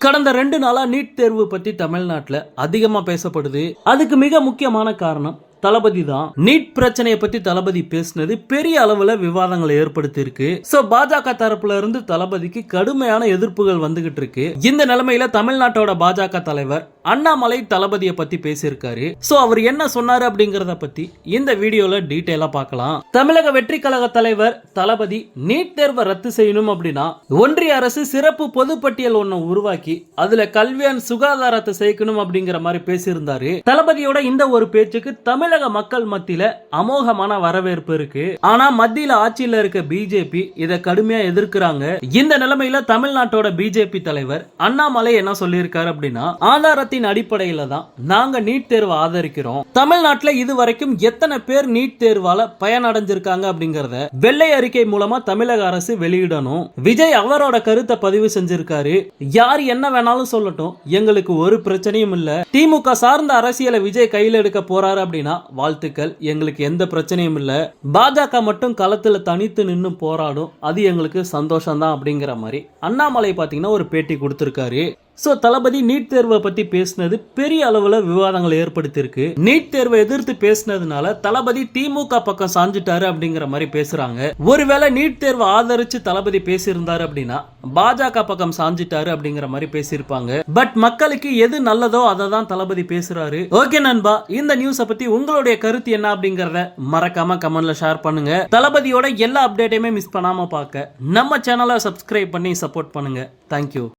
கடந்த 2 நாளா நீட் தேர்வு பத்தி தமிழ்நாட்டுல அதிகமா பேசப்படுது. அதுக்கு மிக முக்கியமான காரணம் தளபதி தான். நீட் பிரச்சனையை பத்தி தளபதி பேசினது பெரிய அளவுல விவாதங்களை ஏற்படுத்தி இருக்கு. சோ பாஜக தரப்புல இருந்து தளபதிக்கு கடுமையான எதிர்ப்புகள் வந்துகிட்டு இருக்கு. இந்த நிலைமையில தமிழ்நாட்டோட பாஜக தலைவர் அண்ணாமலை தளபதியை பத்தி பேசியிருக்காரு. சோ அவர் என்ன சொன்னாரு அப்படிங்கறத பத்தி இந்த வீடியோல டீடைலா பார்க்கலாம். தமிழக வெற்றி கழக தலைவர் தளபதி நீட் தேர்வை ரத்து செய்யணும் அப்படின்னா ஒன்றிய அரசு சிறப்பு பொதுப்பட்டியல் ஒன்ன உருவாக்கி அதுல கல்வி அண்ட் சுகாதாரத்தை சேர்க்கணும் அப்படிங்கிற மாதிரி பேசியிருந்தாரு. தளபதியோட இந்த ஒரு பேச்சுக்கு தமிழக மக்கள் மத்தியில அமோகமான வரவேற்பு இருக்கு. ஆனா மத்தியில ஆட்சியில இருக்க பிஜேபி இதை கடுமையா எதிர்க்கிறாங்க. இந்த நிலைமையில தமிழ்நாட்டோட பிஜேபி தலைவர் அண்ணாமலை என்ன சொல்லியிருக்காரு அப்படின்னா, ஆதாரத்தின் அடிப்படையில தான் நாங்க நீட் தேர்வை ஆதரிக்கிறோம். தமிழ்நாட்டுல இதுவரைக்கும் எத்தனை பேர் நீட் தேர்வால பயனடைஞ்சிருக்காங்க அப்படிங்கறத வெள்ளை அறிக்கை மூலமா தமிழக அரசு வெளியிடணும். விஜய் அவரோட கருத்தை பதிவு செஞ்சிருக்காரு. யார் என்ன வேணாலும் சொல்லட்டும், எங்களுக்கு ஒரு பிரச்சனையும் இல்ல. திமுக சார்ந்த அரசியலை விஜய் கையில் எடுக்க போறாரு அப்படின்னா வாழ்த்துக்கள், எங்களுக்கு எந்த பிரச்சனையும் இல்ல. பாஜக மட்டும் களத்துல தனித்து நின்னு போராடும், அது எங்களுக்கு சந்தோஷம் தான் அப்படிங்கிற மாதிரி அண்ணாமலை பாத்தீங்கன்னா ஒரு பேட்டி கொடுத்திருக்காரு. சோ தளபதி நீட் தேர்வை பத்தி பேசினது பெரிய அளவுல விவாதங்களை ஏற்படுத்தியிருக்கு. நீட் தேர்வை எதிர்த்து பேசினதுனால தளபதி திமுக பக்கம் சாஞ்சிட்டாரு அப்படிங்கிற மாதிரி பேசுறாங்க. ஒருவேளை நீட் தேர்வை ஆதரிச்சு தளபதி பேசியிருந்தாரு அப்படின்னா பாஜக பக்கம் சாஞ்சிட்டாரு அப்படிங்கிற மாதிரி பேசியிருப்பாங்க. பட் மக்களுக்கு எது நல்லதோ அதை தான் தளபதி பேசுறாரு. ஓகே நண்பா, இந்த நியூஸை பத்தி உங்களுடைய கருத்து என்ன அப்படிங்கறத மறக்காம கமெண்ட்ல ஷேர் பண்ணுங்க. தளபதியோட எல்லா அப்டேட்டையுமே மிஸ் பண்ணாம பார்க்க நம்ம சேனலை சப்ஸ்கிரைப் பண்ணி சப்போர்ட் பண்ணுங்க. தேங்க்யூ.